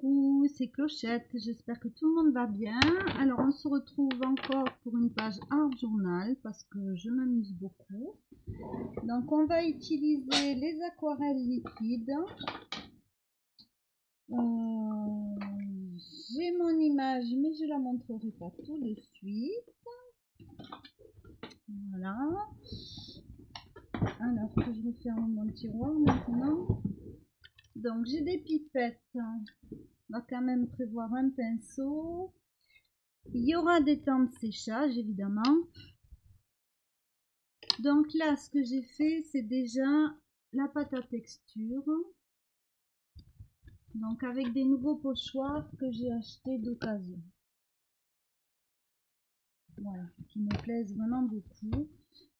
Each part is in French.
Coucou, c'est Clochette, j'espère que tout le monde va bien. Alors on se retrouve encore pour une page Art Journal parce que je m'amuse beaucoup. Donc on va utiliser les aquarelles liquides. J'ai mon image mais je la montrerai pas tout de suite. Voilà. Alors que je referme mon tiroir maintenant. Donc j'ai des pipettes. On va quand même prévoir un pinceau. Il y aura des temps de séchage évidemment. Donc là ce que j'ai fait c'est déjà la pâte à texture. Donc avec des nouveaux pochoirs que j'ai achetés d'occasion. Voilà, qui me plaisent vraiment beaucoup.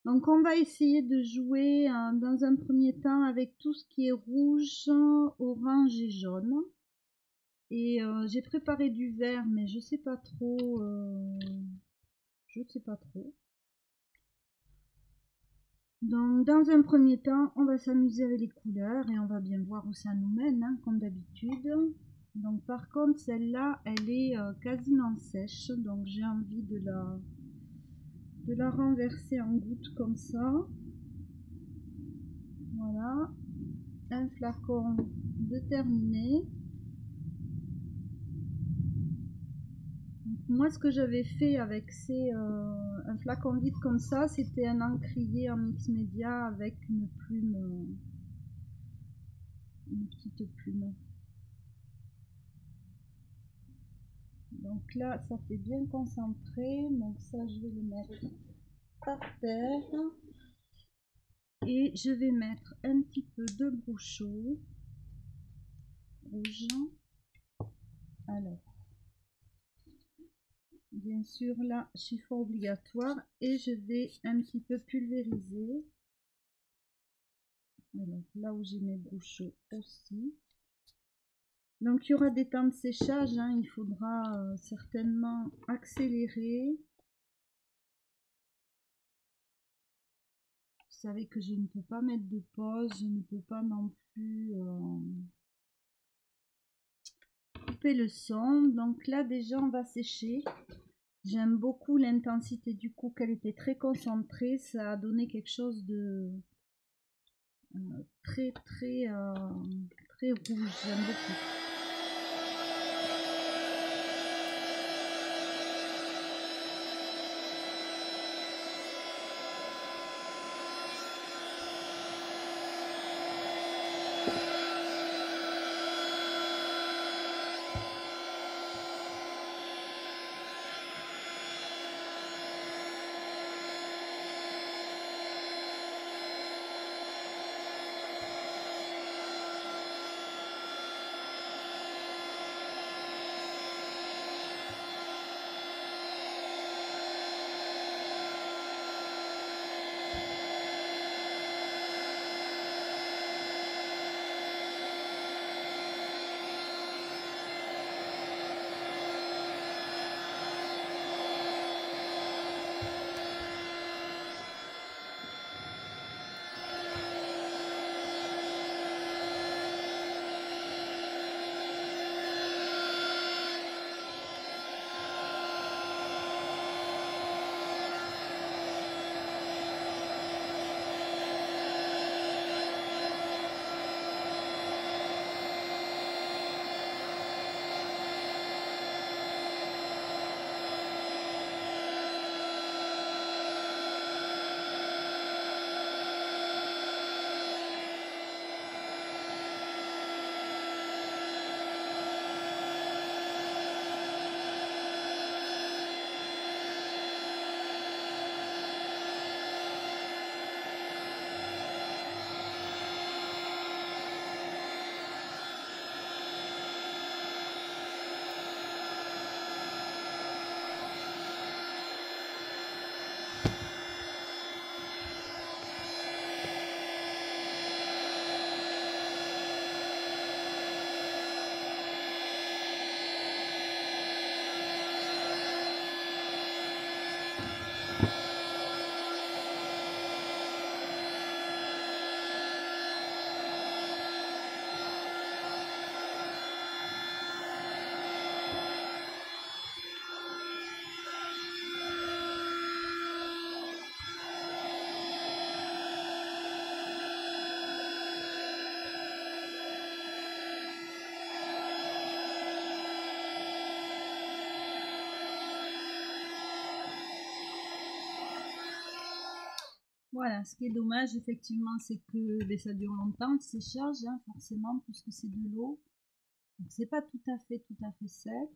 Donc on va essayer de jouer dans un premier temps avec tout ce qui est rouge, orange et jaune. Et j'ai préparé du vert mais je sais pas trop. Donc dans un premier temps on va s'amuser avec les couleurs et on va bien voir où ça nous mène hein, comme d'habitude. Donc par contre celle-là elle est quasiment sèche, donc j'ai envie de la renverser en gouttes comme ça. Voilà, un flacon de terminé. Donc, moi ce que j'avais fait avec un flacon vide comme ça, c'était un encrier en mix média avec une plume, une petite plume. Donc là ça fait bien concentré, donc ça je vais le mettre par terre. Et je vais mettre un petit peu de brousseau rouge. Alors, bien sûr là, chiffon obligatoire et je vais un petit peu pulvériser. Alors, là où j'ai mes brousseaux aussi. Donc, il y aura des temps de séchage, hein, il faudra certainement accélérer. Vous savez que je ne peux pas mettre de pause, je ne peux pas non plus couper le son. Donc là déjà on va sécher. J'aime beaucoup l'intensité du coup, qu'elle était très concentrée, ça a donné quelque chose de très rouge, j'aime beaucoup. Voilà, ce qui est dommage, effectivement, c'est que ben, ça dure longtemps le séchage, hein, forcément, puisque c'est de l'eau. Donc, c'est pas tout à fait sec.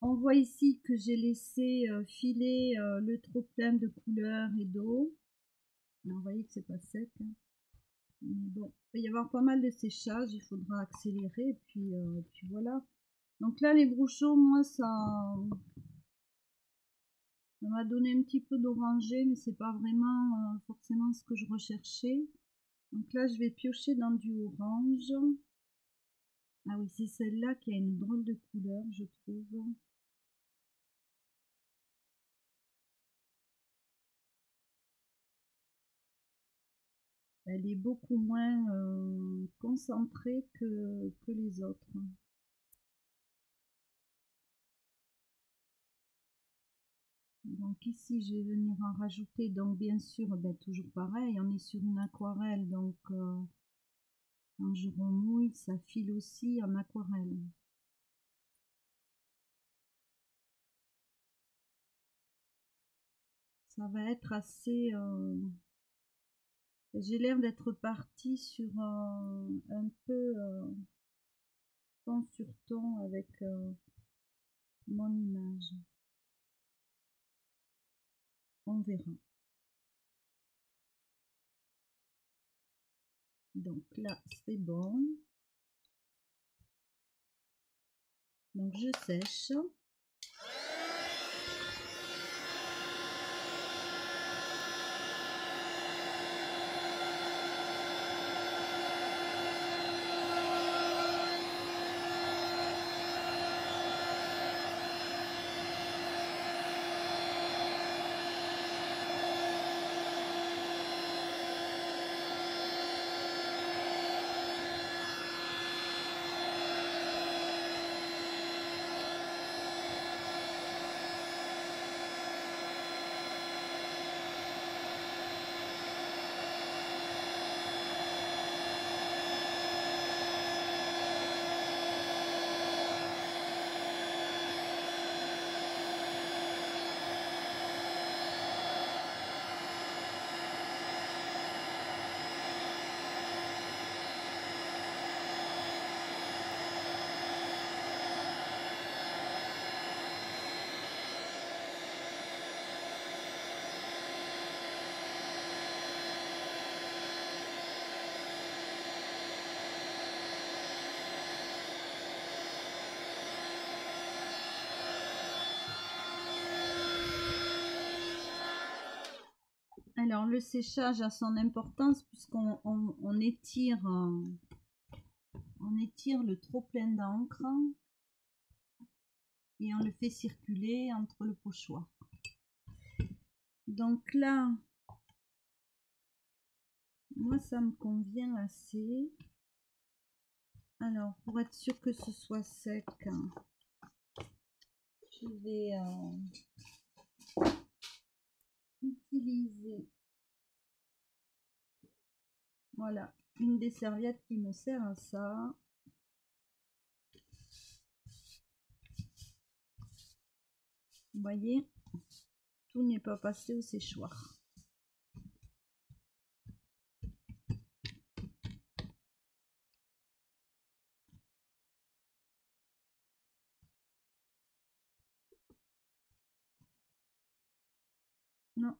On voit ici que j'ai laissé filer le trop plein de couleurs et d'eau. Vous voyez que c'est pas sec. Hein. Mais bon, il va y avoir pas mal de séchage, il faudra accélérer, et puis voilà. Donc là, les brochons, moi, ça m'a donné un petit peu d'orangé, mais c'est pas vraiment forcément ce que je recherchais. Donc là, je vais piocher dans du orange. Ah oui, c'est celle-là qui a une drôle de couleur, je trouve. Elle est beaucoup moins concentrée que les autres. Donc ici, je vais venir en rajouter. Donc bien sûr, ben, toujours pareil, on est sur une aquarelle. Donc quand je remouille, ça file aussi en aquarelle. Ça va être assez... J'ai l'air d'être partie sur un peu ton sur ton avec mon image. On verra. Donc là, c'est bon. Donc je sèche. Alors le séchage a son importance puisqu'on étire le trop plein d'encre et on le fait circuler entre le pochoir. Donc là, moi ça me convient assez. Alors pour être sûr que ce soit sec, je vais utiliser voilà une des serviettes qui me sert à ça. Vous voyez, tout n'est pas passé au séchoir. Non,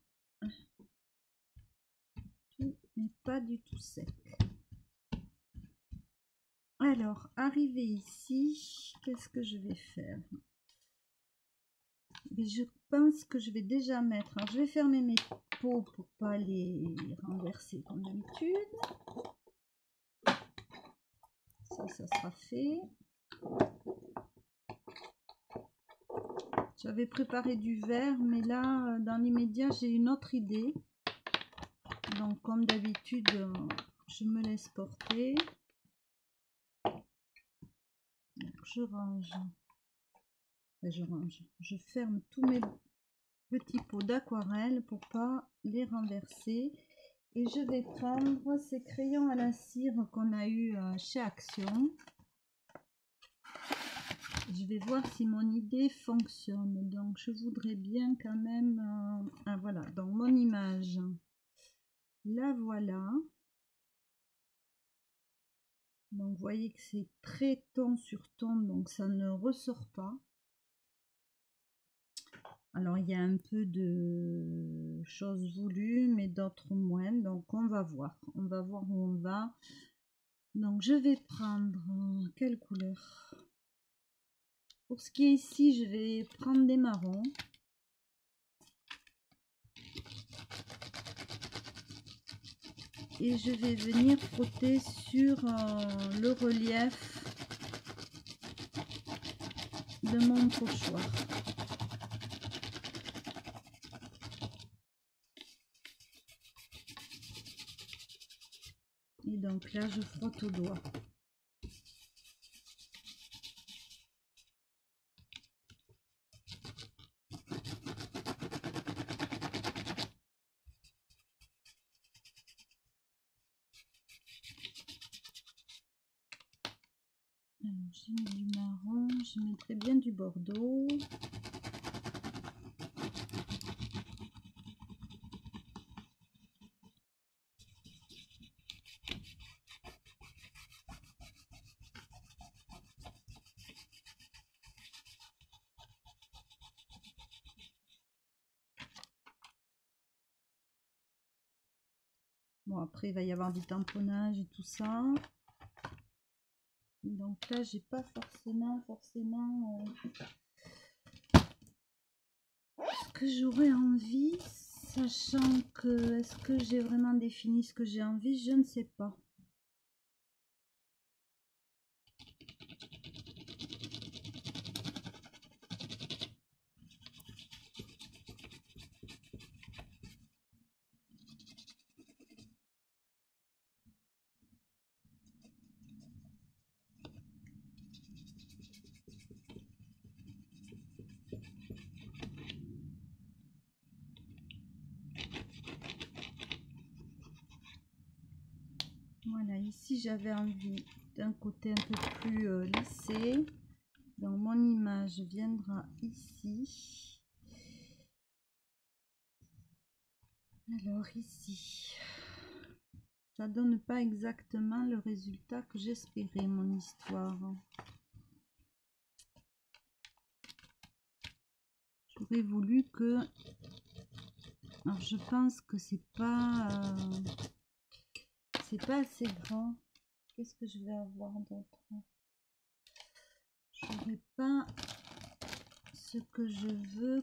tout n'est pas du tout sec. Alors, arrivé ici, qu'est-ce que je vais faire? Mais je pense que je vais déjà mettre... Alors, je vais fermer mes pots pour pas les renverser comme d'habitude. Ça sera fait. J'avais préparé du verre, mais là, dans l'immédiat, j'ai une autre idée. Donc, comme d'habitude, je me laisse porter. Donc, je range. Je ferme tous mes petits pots d'aquarelle pour pas les renverser. Et je vais prendre ces crayons à la cire qu'on a eu chez Action. Je vais voir si mon idée fonctionne. Donc je voudrais bien quand même... ah voilà, dans mon image. La voilà. Donc vous voyez que c'est très ton sur ton, donc ça ne ressort pas. Alors il y a un peu de choses voulues, mais d'autres moins. Donc on va voir où on va. Donc je vais prendre quelle couleur? Pour ce qui est ici, je vais prendre des marrons. Et je vais venir frotter sur le relief de mon pochoir. Et donc là, je frotte au doigt. Alors, j'ai mis du marron, je mettrai bien du bordeaux. Bon, après, il va y avoir du tamponnage et tout ça. Donc là, j'ai pas forcément ce que j'aurais envie, sachant que est-ce que j'ai vraiment défini ce que j'ai envie, je ne sais pas. Voilà, ici j'avais envie d'un côté un peu plus lissé. Donc mon image viendra ici. Alors ici, ça donne pas exactement le résultat que j'espérais, mon histoire. J'aurais voulu que... Alors je pense que c'est pas assez grand. Qu'est-ce que je vais avoir d'autre? Je n'aurai pas ce que je veux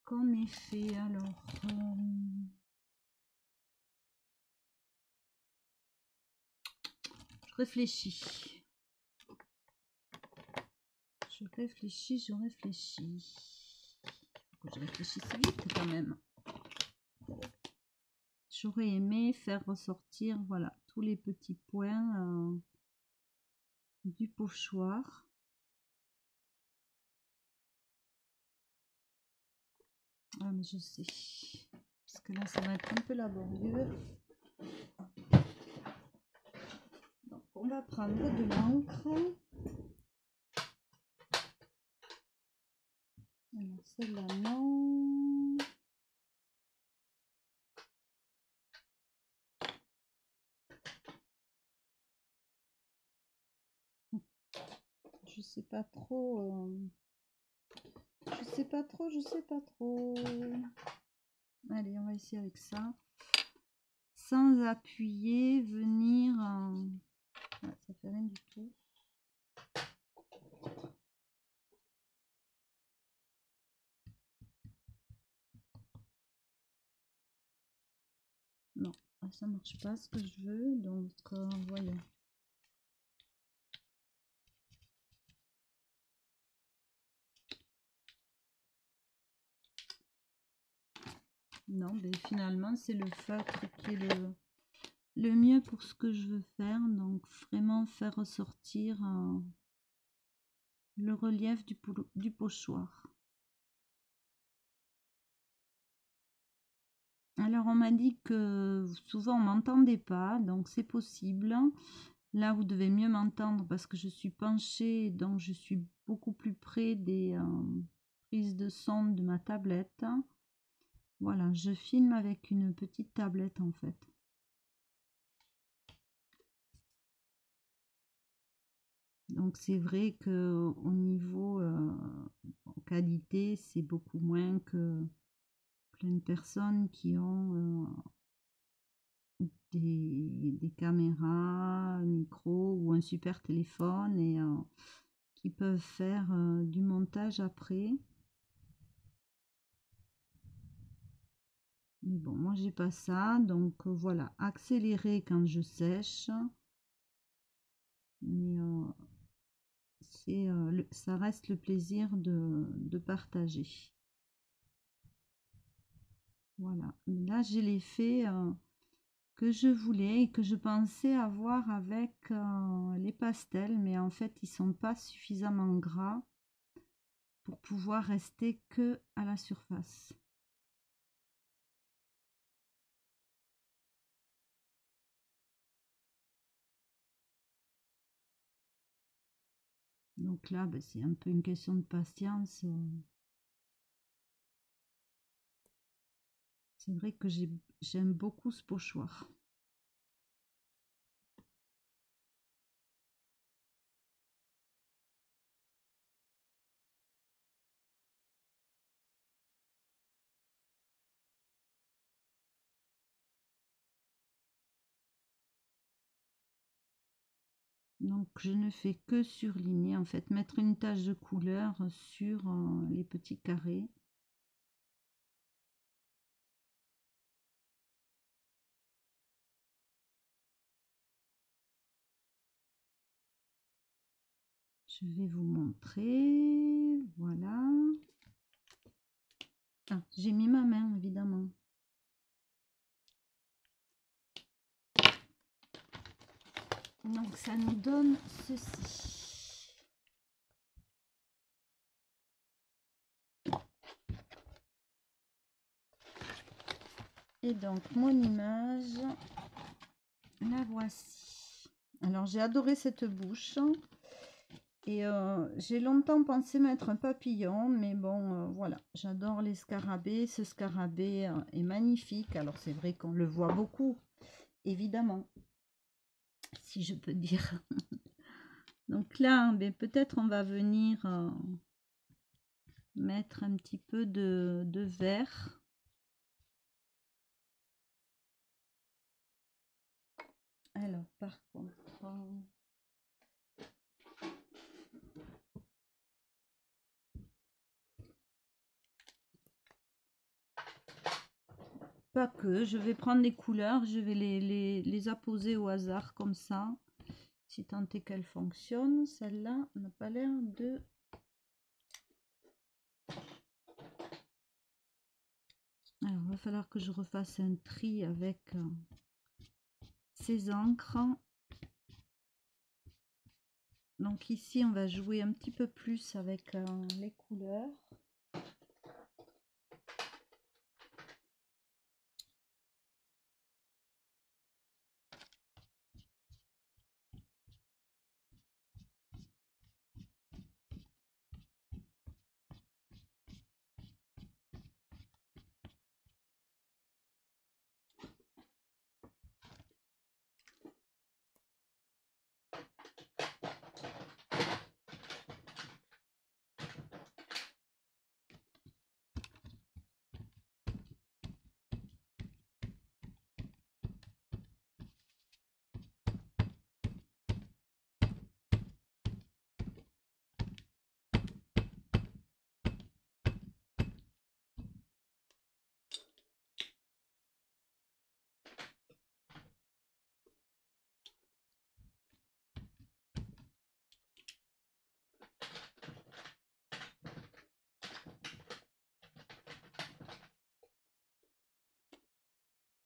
comme effet. Alors je réfléchis. Je réfléchis. Faut que je réfléchisse vite quand même. J'aurais aimé faire ressortir, voilà, tous les petits points du pochoir. Ah, mais je sais. Parce que là, ça va être un peu laborieux. Donc, on va prendre de l'encre. Alors, celle-là, non. Je sais pas trop. Je sais pas trop. Allez, on va essayer avec ça. Sans appuyer, venir... Ouais, ça fait rien du tout. Non, ça marche pas ce que je veux, donc voyons. Non, mais finalement c'est le feutre qui est le mieux pour ce que je veux faire, donc vraiment faire ressortir le relief du pochoir. Alors on m'a dit que souvent on m'entendait pas, donc c'est possible. Là vous devez mieux m'entendre parce que je suis penchée, donc je suis beaucoup plus près des prises de son de ma tablette. Voilà, je filme avec une petite tablette en fait. Donc c'est vrai que au niveau qualité, c'est beaucoup moins que plein de personnes qui ont des caméras, un micro ou un super téléphone et qui peuvent faire du montage après. Mais bon, moi j'ai pas ça, donc voilà, accélérer quand je sèche. Mais ça reste le plaisir de partager. Voilà, là j'ai l'effet que je voulais et que je pensais avoir avec les pastels, mais en fait ils sont pas suffisamment gras pour pouvoir rester que à la surface. Donc là, ben, c'est un peu une question de patience. C'est vrai que j'aime beaucoup ce pochoir. Donc je ne fais que surligner, en fait, mettre une tache de couleur sur les petits carrés. Je vais vous montrer, voilà. Ah, j'ai mis ma main, évidemment. Donc ça nous donne ceci. Et donc mon image, la voici. Alors j'ai adoré cette bouche. Et j'ai longtemps pensé mettre un papillon, mais bon, voilà, j'adore les scarabées. Ce scarabée est magnifique. Alors c'est vrai qu'on le voit beaucoup, évidemment, si je peux dire. Donc là, ben, peut-être on va venir mettre un petit peu de vert. Alors par contre... Pas que, je vais prendre les couleurs, je vais les apposer au hasard comme ça, si tant est qu'elle fonctionne. Celle-là n'a pas l'air de... Alors, il va falloir que je refasse un tri avec ces encres. Donc ici, on va jouer un petit peu plus avec les couleurs.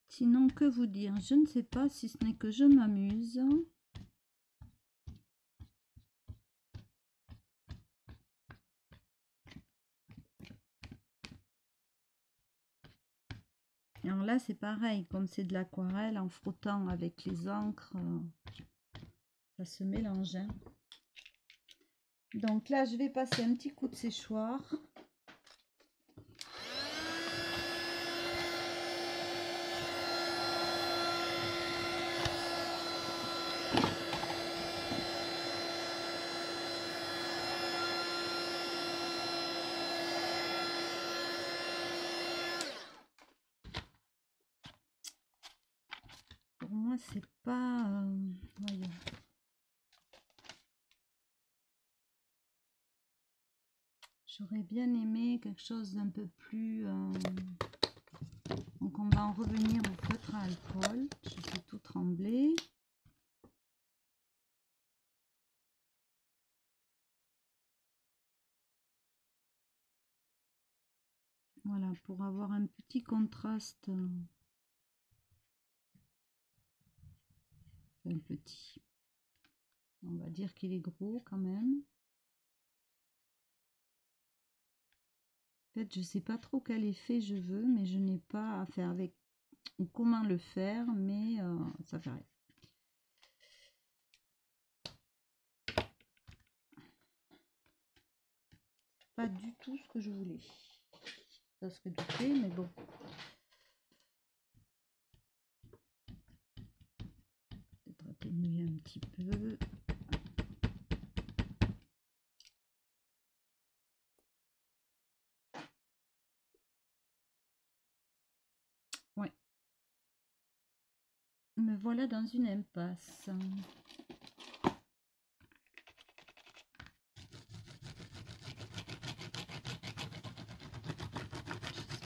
Sinon, que vous dire? Je ne sais pas si ce n'est que je m'amuse. Alors là, c'est pareil, comme c'est de l'aquarelle, en frottant avec les encres, ça se mélange, hein. Donc là, je vais passer un petit coup de séchoir. voyons. J'aurais bien aimé quelque chose d'un peu plus... Donc on va en revenir au feutre à alcool. Je fais tout trembler. Voilà, pour avoir un petit contraste. Un petit. On va dire qu'il est gros quand même. En fait, je sais pas trop quel effet je veux, mais je n'ai pas à faire avec ou comment le faire, mais ça fait rien. Pas du tout ce que je voulais. Ça serait douté, mais bon. Peut-être atténuer un petit peu. Ouais. Me voilà dans une impasse.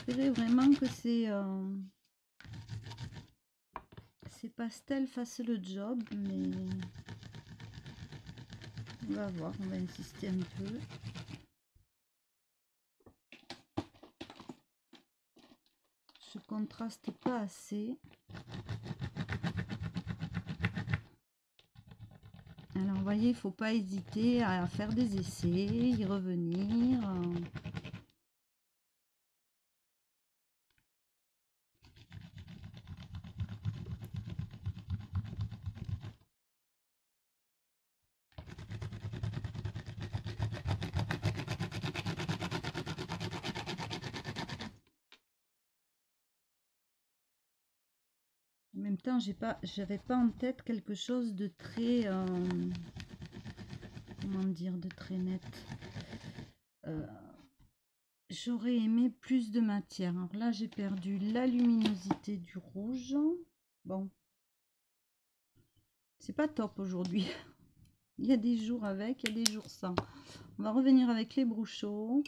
J'espérais vraiment que ces pastels fassent le job, mais on va voir, on va insister un peu. Je contraste pas assez. Alors vous voyez, il faut pas hésiter à faire des essais, y revenir. En même temps, j'avais pas en tête quelque chose de très, comment dire, de très net. J'aurais aimé plus de matière. Alors là, j'ai perdu la luminosité du rouge. Bon, c'est pas top aujourd'hui. Il y a des jours avec, il y a des jours sans. On va revenir avec les Bruchot.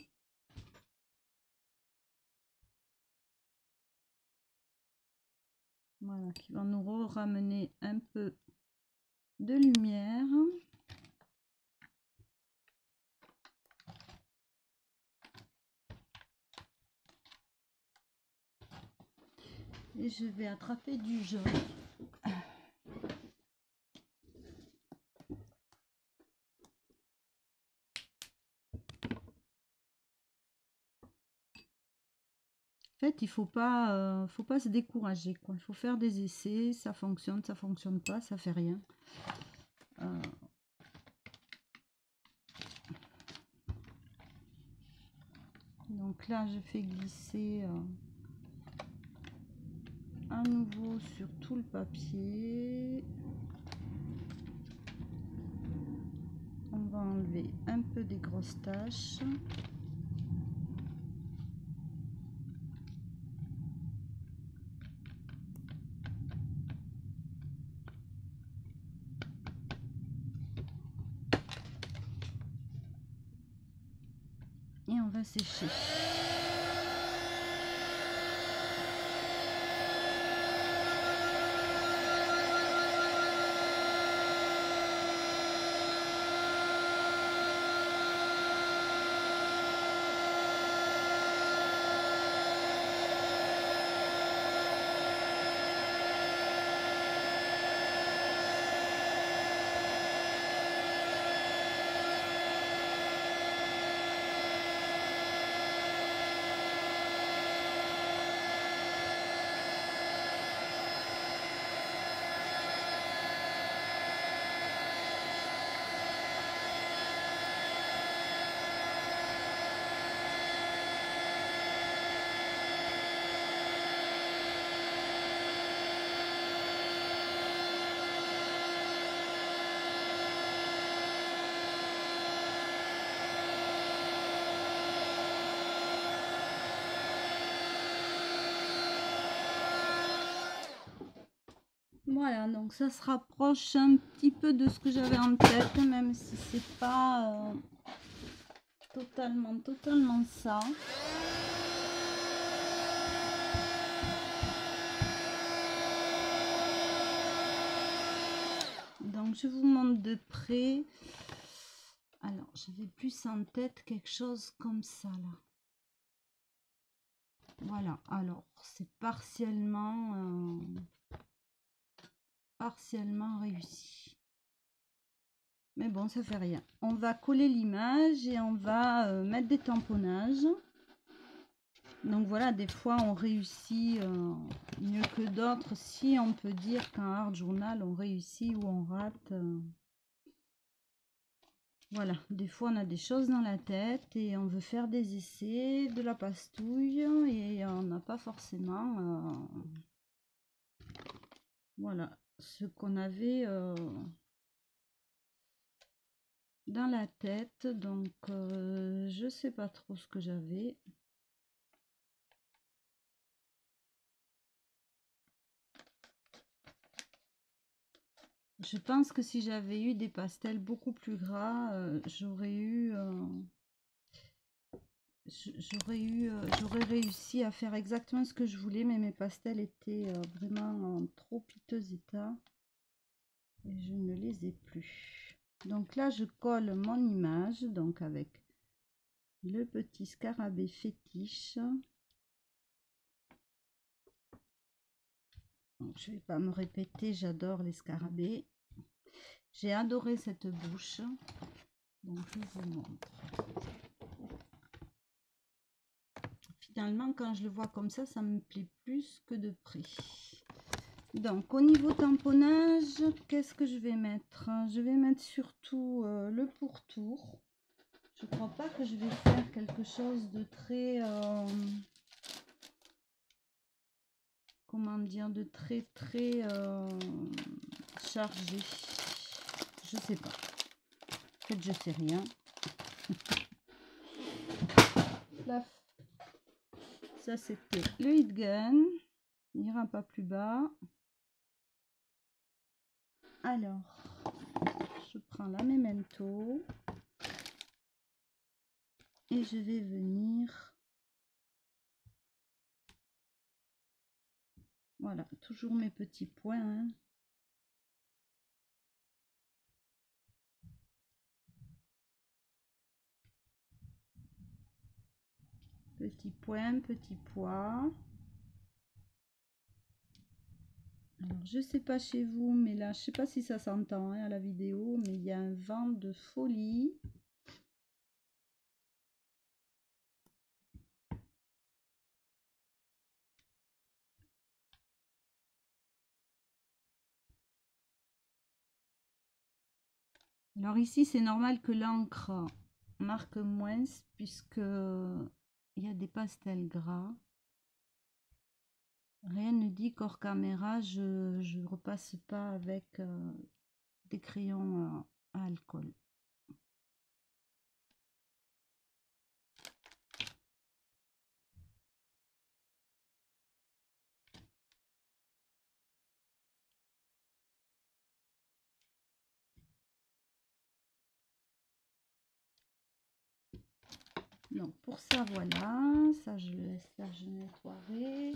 Voilà, qui va nous ramener un peu de lumière. Et je vais attraper du jaune. En fait, il faut pas se décourager, quoi. Il faut faire des essais, ça fonctionne pas, ça fait rien. Donc là, je fais glisser à nouveau sur tout le papier. On va enlever un peu des grosses taches. Et on va sécher. Donc ça se rapproche un petit peu de ce que j'avais en tête, même si c'est pas totalement ça. Donc je vous montre de près. Alors j'avais plus en tête quelque chose comme ça là. Voilà, alors c'est partiellement réussi. Mais bon, ça fait rien. On va coller l'image et on va mettre des tamponnages. Donc voilà, des fois on réussit mieux que d'autres. Si on peut dire qu'un hard journal on réussit ou on rate. Voilà, des fois on a des choses dans la tête et on veut faire des essais, de la pastouille et on n'a pas forcément voilà ce qu'on avait dans la tête. Donc je sais pas trop ce que j'avais. Je pense que si j'avais eu des pastels beaucoup plus gras, j'aurais j'aurais réussi à faire exactement ce que je voulais, mais mes pastels étaient vraiment en trop piteux état et je ne les ai plus. Donc là je colle mon image donc avec le petit scarabée fétiche. Donc, je vais pas me répéter, j'adore les scarabées. J'ai adoré cette bouche, donc je vous montre. Finalement, quand je le vois comme ça me plaît plus que de près. Donc, au niveau tamponnage, qu'est-ce que je vais mettre? Je vais mettre surtout le pourtour. Je crois pas que je vais faire quelque chose de très... comment dire? De très chargé. Je sais pas. En fait, je sais rien. Là, ça, c'était le heat gun. Il n'ira pas plus bas. Alors, je prends la memento et je vais venir, voilà, toujours mes petits points, hein. Petit point, petit pois. Alors, je sais pas chez vous, mais là, je sais pas si ça s'entend hein, à la vidéo, mais il y a un vent de folie. Alors ici, c'est normal que l'encre marque moins puisque il y a des pastels gras. Rien ne dit qu'hors caméra, je repasse pas avec des crayons à alcool. Donc pour ça voilà, ça je le laisse là, je nettoierai.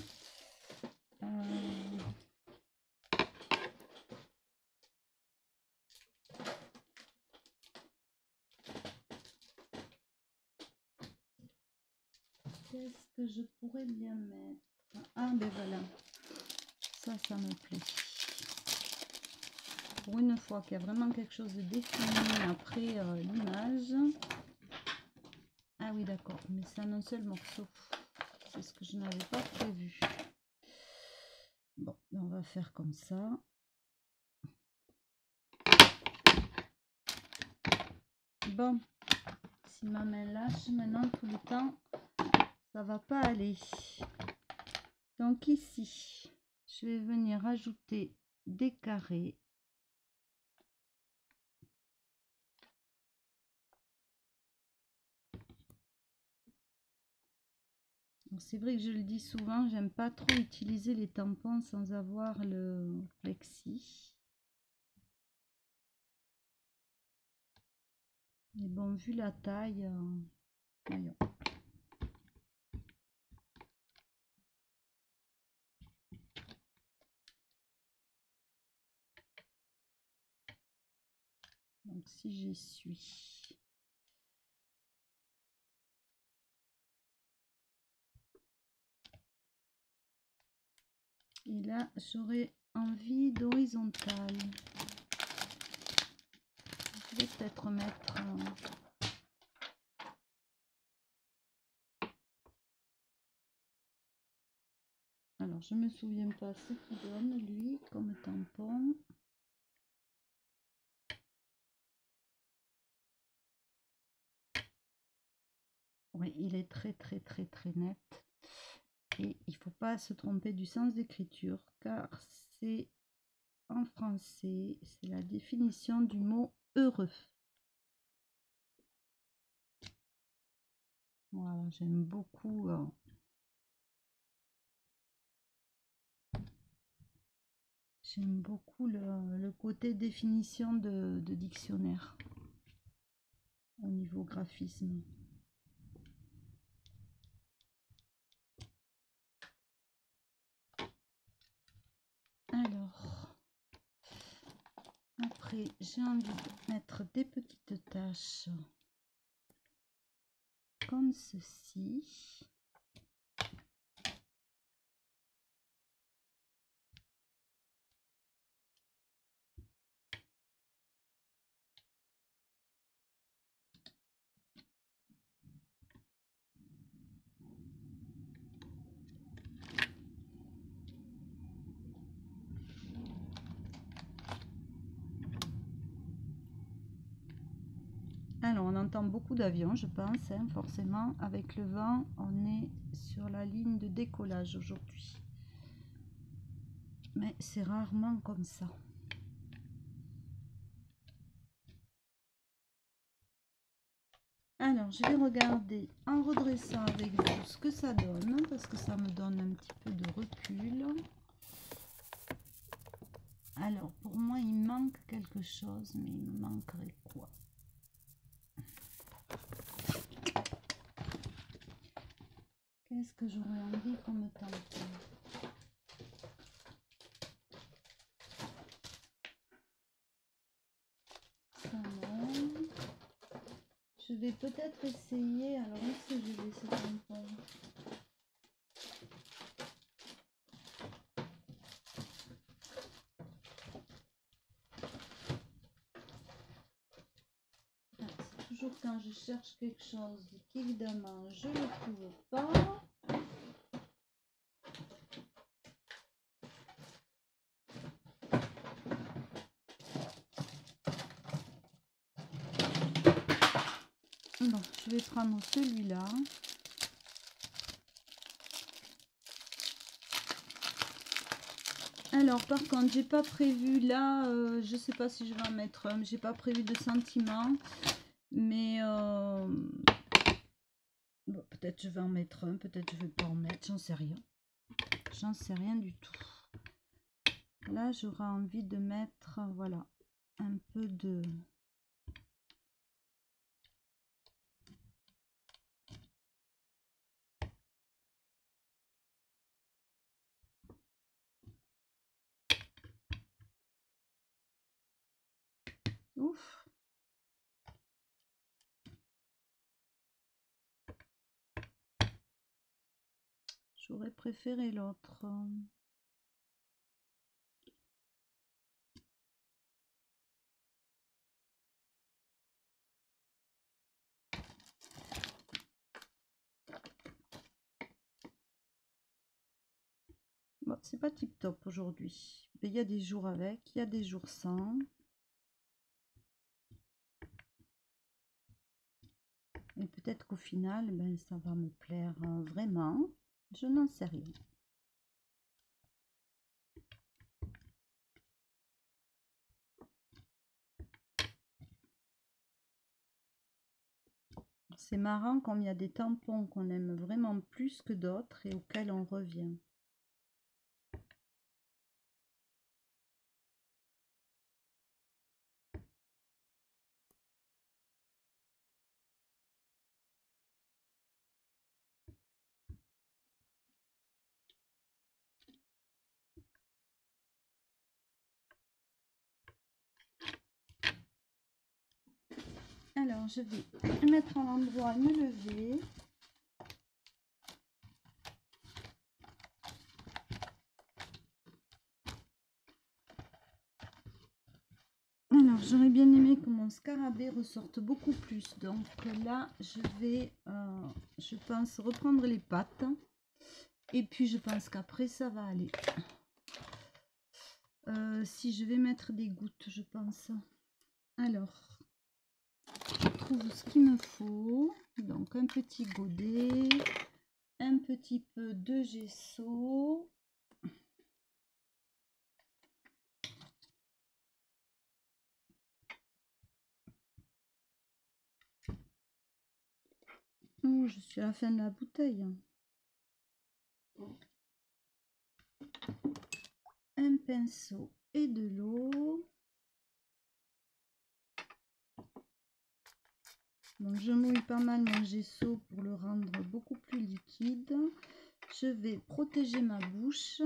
Qu'est-ce que je pourrais bien mettre? Ah ben voilà, ça me plaît. Pour une fois qu'il y a vraiment quelque chose de défini après l'image. Ah oui d'accord, mais c'est un seul morceau. C'est ce que je n'avais pas prévu. Bon, on va faire comme ça. Bon, si ma main lâche maintenant tout le temps, ça va pas aller. Donc ici, je vais venir ajouter des carrés. C'est vrai que je le dis souvent, j'aime pas trop utiliser les tampons sans avoir le plexi. Mais bon, vu la taille, voyons. Donc si j'y suis. Et là, j'aurais envie d'horizontale. Je vais peut-être mettre... Alors, je me souviens pas ce qu'il donne, lui, comme tampon. Oui, il est très net. Et il ne faut pas se tromper du sens d'écriture, car c'est en français, c'est la définition du mot heureux. Voilà, j'aime beaucoup. J'aime beaucoup le côté définition de dictionnaire au niveau graphisme. Alors, après, j'ai envie de mettre des petites taches comme ceci. Alors, on entend beaucoup d'avions, je pense, hein, forcément. Avec le vent, on est sur la ligne de décollage aujourd'hui. Mais c'est rarement comme ça. Alors, je vais regarder en redressant avec vous ce que ça donne, parce que ça me donne un petit peu de recul. Alors, pour moi, il manque quelque chose, mais il me manquerait quoi? Qu'est-ce que j'aurais envie qu'on me tente? Ça non. Je vais peut-être essayer. Alors, où est-ce que je vais ce tampon? C'est toujours quand je cherche quelque chose qu'évidemment je ne le trouve pas. Bon, je vais prendre celui-là. Alors par contre, j'ai pas prévu là, je sais pas si je vais en mettre un, j'ai pas prévu de sentiment, mais bon, peut-être je vais en mettre un, peut-être je vais pas en mettre, j'en sais rien du tout. Là, j'aurai envie de mettre, voilà, un peu de... Ouf. J'aurais préféré l'autre. Bon, c'est pas tip top aujourd'hui. Il y a des jours avec, il y a des jours sans. Et peut-être qu'au final, ben, ça va me plaire vraiment. Je n'en sais rien. C'est marrant comme il y a des tampons qu'on aime vraiment plus que d'autres et auxquels on revient. Alors, je vais mettre à l'endroit et me lever. Alors, j'aurais bien aimé que mon scarabée ressorte beaucoup plus. Donc là, je vais, je pense, reprendre les pattes. Et puis, je pense qu'après, ça va aller. Si je vais mettre des gouttes, je pense. Alors, je trouve ce qu'il me faut. Donc, un petit godet, un petit peu de gesso. Oh, je suis à la fin de la bouteille. Un pinceau et de l'eau. Donc je mouille pas mal mon gesso pour le rendre beaucoup plus liquide. Je vais protéger ma bouche.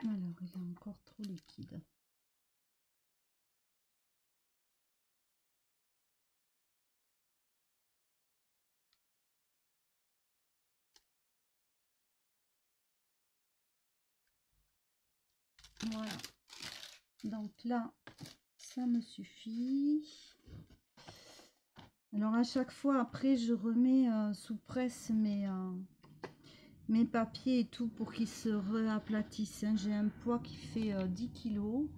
Alors il est encore trop liquide. Voilà. Donc là, ça me suffit. Alors à chaque fois, après, je remets sous presse mes papiers et tout pour qu'ils se réaplatissent. Hein. J'ai un poids qui fait 10 kg.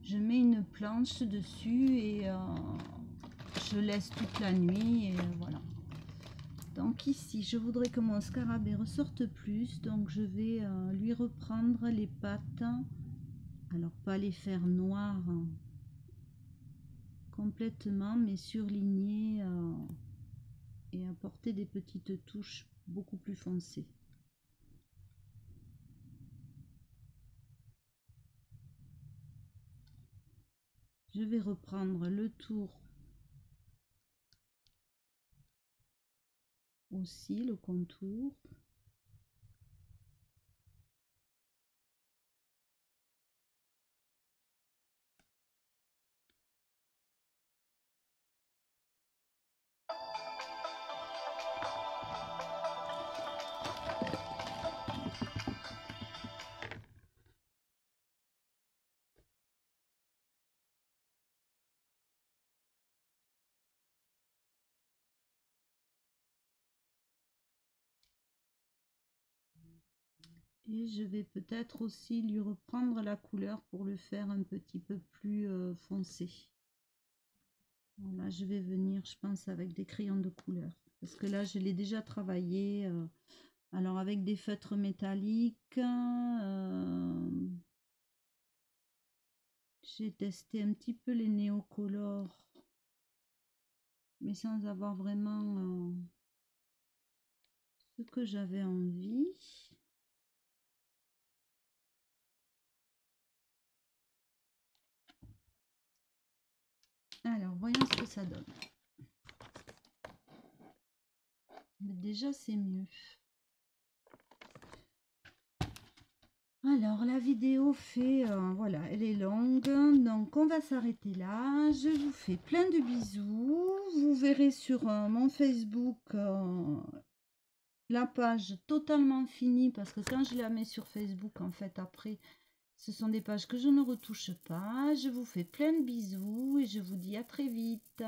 Je mets une planche dessus et je laisse toute la nuit et voilà. Donc ici, je voudrais que mon scarabée ressorte plus. Donc je vais lui reprendre les pattes. Alors pas les faire noires complètement, mais surligner et apporter des petites touches beaucoup plus foncées. Je vais reprendre le tour aussi, le contour. Et je vais peut-être aussi lui reprendre la couleur pour le faire un petit peu plus foncé. Voilà, je vais venir, je pense, avec des crayons de couleur. Parce que là, je l'ai déjà travaillé. Alors, avec des feutres métalliques. J'ai testé un petit peu les néocolores. Mais sans avoir vraiment ce que j'avais envie. Alors, voyons ce que ça donne. Mais déjà, c'est mieux. Alors, la vidéo fait... voilà, elle est longue. Donc, on va s'arrêter là. Je vous fais plein de bisous. Vous verrez sur mon Facebook la page totalement finie. Parce que quand je la mets sur Facebook, en fait, après... Ce sont des pages que je ne retouche pas. Je vous fais plein de bisous et je vous dis à très vite.